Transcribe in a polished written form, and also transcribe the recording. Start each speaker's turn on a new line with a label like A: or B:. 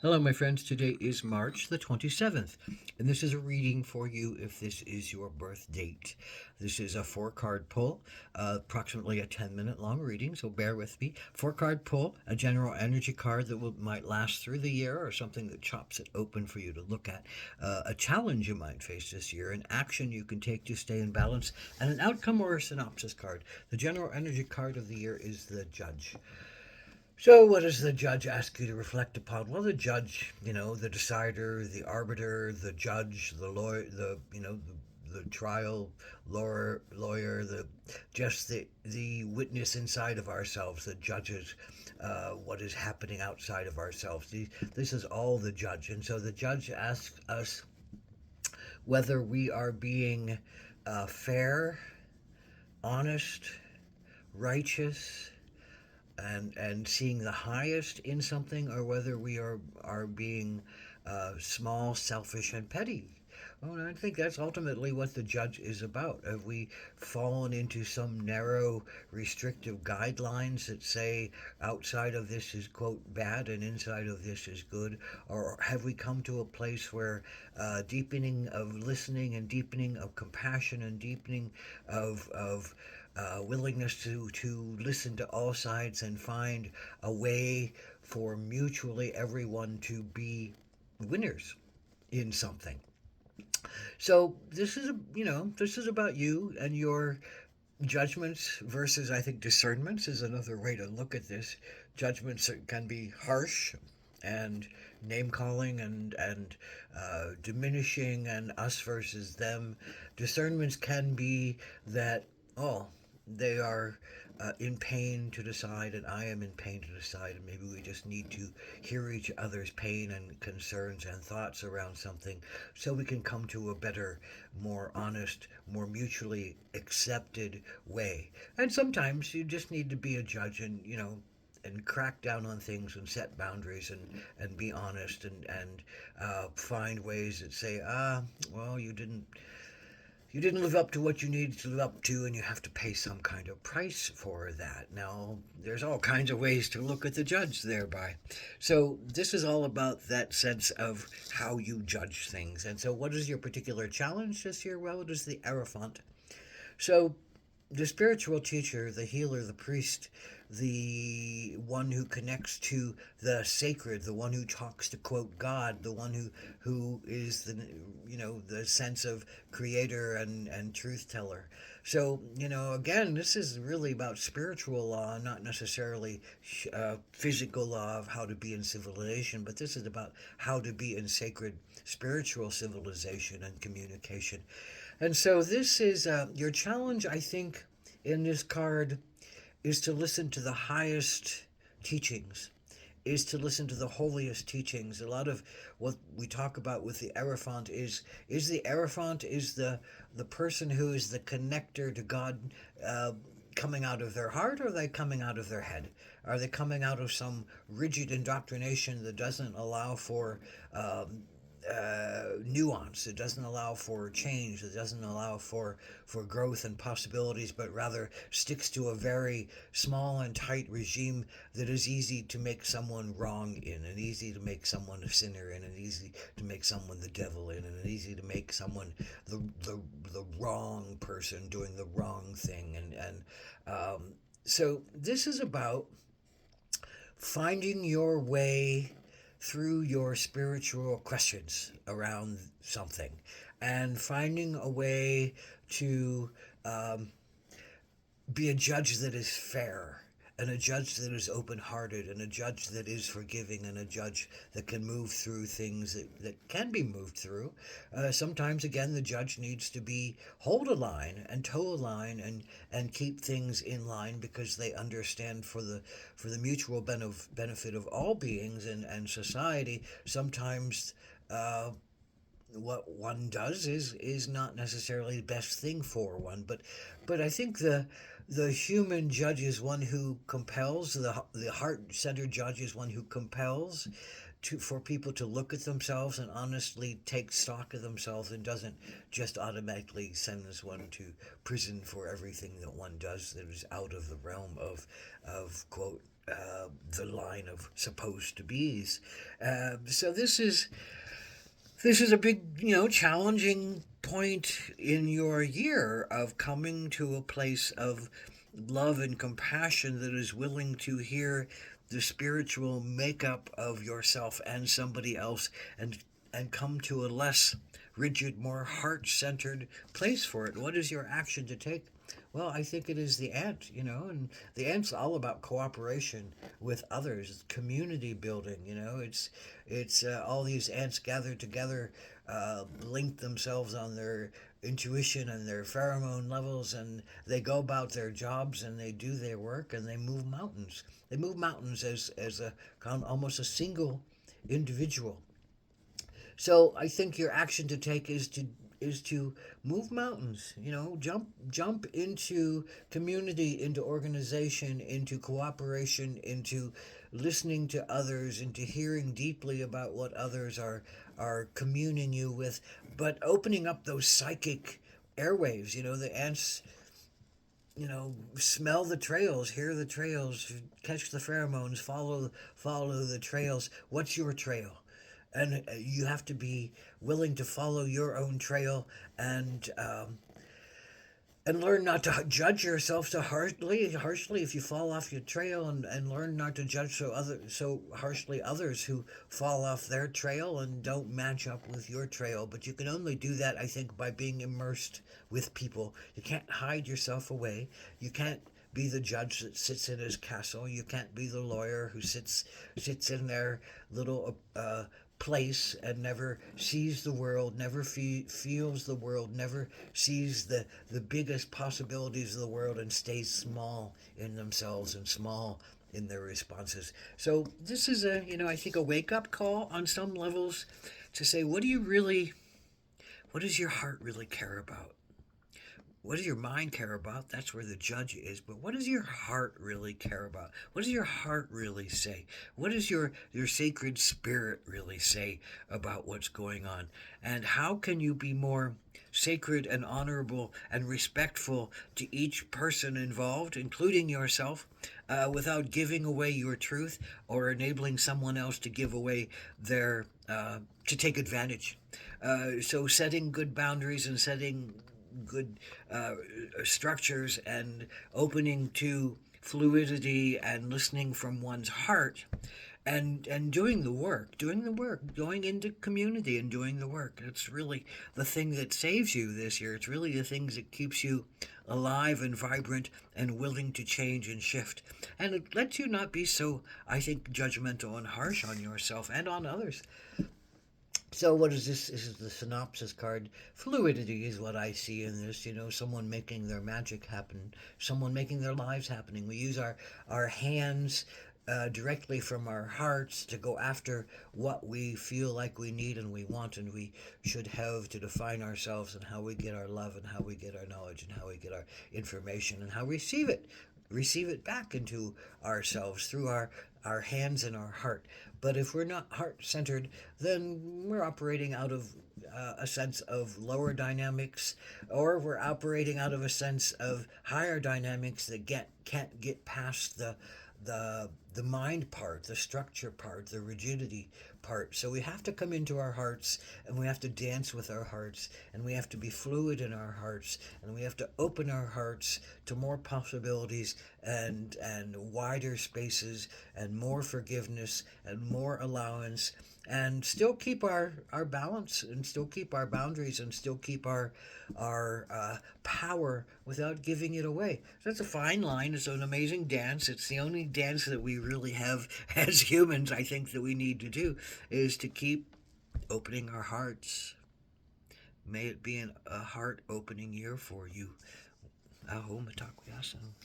A: Hello, my friends. Today is March the 27th, and this is a reading for you if this is your birth date. This is a four-card pull, approximately a 10-minute long reading, so bear with me. Four-card pull, a general energy card that might last through the year or something that chops it open for you to look at, a challenge you might face this year, an action you can take to stay in balance, and an outcome or a synopsis card. The general energy card of the year is the Judge. So, what does the judge ask you to reflect upon? Well, the judge, the decider, the arbiter, the judge, the lawyer, the trial lawyer, the witness inside of ourselves, that judges what is happening outside of ourselves. This is all the judge, and so the judge asks us whether we are being fair, honest, righteous, and seeing the highest in something, or whether we are being small, selfish, and petty. Well, I think that's ultimately what the judge is about. Have we fallen into some narrow, restrictive guidelines that say outside of this is, quote, bad and inside of this is good? Or have we come to a place where deepening of listening and deepening of compassion and deepening of willingness to listen to all sides and find a way for mutually everyone to be winners in something. So this is about you and your judgments versus, I think, discernments is another way to look at this. Judgments can be harsh and name calling and diminishing and us versus them. Discernments can be that, oh, they are in pain to decide, and I am in pain to decide, and maybe we just need to hear each other's pain and concerns and thoughts around something so we can come to a better, more honest, more mutually accepted way. And sometimes you just need to be a judge and crack down on things and set boundaries and be honest and find ways that say, well, you didn't live up to what you needed to live up to, and you have to pay some kind of price for that. Now, there's all kinds of ways to look at the judge thereby. So, this is all about that sense of how you judge things. And so, what is your particular challenge this year? Well, it is the Hierophant. So, the spiritual teacher, the healer, the priest, the one who connects to the sacred, the one who talks to quote God, the one who is the sense of creator and truth teller. So again, this is really about spiritual law, not necessarily physical law of how to be in civilization, but this is about how to be in sacred spiritual civilization and communication. And so this is your challenge, I think, in this card is to listen to the highest teachings, is to listen to the holiest teachings. A lot of what we talk about with the Hierophant is the Hierophant is the person who is the connector to God. Coming out of their heart, or are they coming out of their head? Are they coming out of some rigid indoctrination that doesn't allow for nuance. It doesn't allow for change. It doesn't allow for growth and possibilities, but rather sticks to a very small and tight regime that is easy to make someone wrong in, and easy to make someone a sinner in, and easy to make someone the devil in, and easy to make someone the the wrong person doing the wrong thing. So this is about finding your way through your spiritual questions around something and finding a way to um, be a judge that is fair and a judge that is open hearted and a judge that is forgiving and a judge that can move through things that can be moved through. Sometimes, again, the judge needs to be hold a line and toe a line and keep things in line because they understand for the mutual benefit of all beings and society. Sometimes what one does is not necessarily the best thing for one, but I think the human judge is one who compels, the heart centered judge is one who compels for people to look at themselves and honestly take stock of themselves, and doesn't just automatically send one to prison for everything that one does that is out of the realm of quote the line of supposed to be's. So this is a big, challenging point in your year of coming to a place of love and compassion that is willing to hear the spiritual makeup of yourself and somebody else, and come to a less rigid, more heart-centered place for it. What is your action to take? Well, I think it is the ant, and the ant's all about cooperation with others, community building. It's all these ants gathered together, link themselves on their intuition and their pheromone levels, and they go about their jobs and they do their work and they move mountains. They move mountains as a almost a single individual. So I think your action to take is to move mountains. Jump into community, into organization, into cooperation, into listening to others, into hearing deeply about what others are communing you with, but opening up those psychic airwaves. The ants, smell the trails, hear the trails, catch the pheromones, follow the trails. What's your trail? And you have to be willing to follow your own trail, and learn not to judge yourself so harshly if you fall off your trail, and learn not to judge so harshly others who fall off their trail and don't match up with your trail. But you can only do that, I think, by being immersed with people. You can't hide yourself away. You can't be the judge that sits in his castle. You can't be the lawyer who sits in their little place and never sees the world, never feels the world, never sees the biggest possibilities of the world, and stays small in themselves and small in their responses. So this is I think a wake up call on some levels to say, what does your heart really care about? What does your mind care about? That's where the judge is. But what does your heart really care about? What does your heart really say? What does your sacred spirit really say about what's going on? And how can you be more sacred and honorable and respectful to each person involved, including yourself, without giving away your truth or enabling someone else to give away to take advantage? So setting good boundaries and setting good structures and opening to fluidity and listening from one's heart, and doing the work, going into community and doing the work. It's really the thing that saves you this year. It's really the things that keeps you alive and vibrant and willing to change and shift. And it lets you not be so, I think, judgmental and harsh on yourself and on others. So what is this? This is the synopsis card. Fluidity is what I see in this. Someone making their magic happen, someone making their lives happening. We use our hands directly from our hearts to go after what we feel like we need and we want and we should have to define ourselves, and how we get our love and how we get our knowledge and how we get our information and how we receive it back into ourselves through our hands and our heart. But if we're not heart centered, then we're operating out of a sense of lower dynamics, or we're operating out of a sense of higher dynamics that can't get past the mind part, the structure part, the rigidity part. So we have to come into our hearts, and we have to dance with our hearts, and we have to be fluid in our hearts, and we have to open our hearts to more possibilities and wider spaces and more forgiveness and more allowance, and still keep our balance, and still keep our boundaries, and still keep our power without giving it away. So that's a fine line. It's an amazing dance. It's the only dance that we really have as humans, I think, that we need to do, is to keep opening our hearts. May it be a heart opening year for you. Aho Mitakuyasan.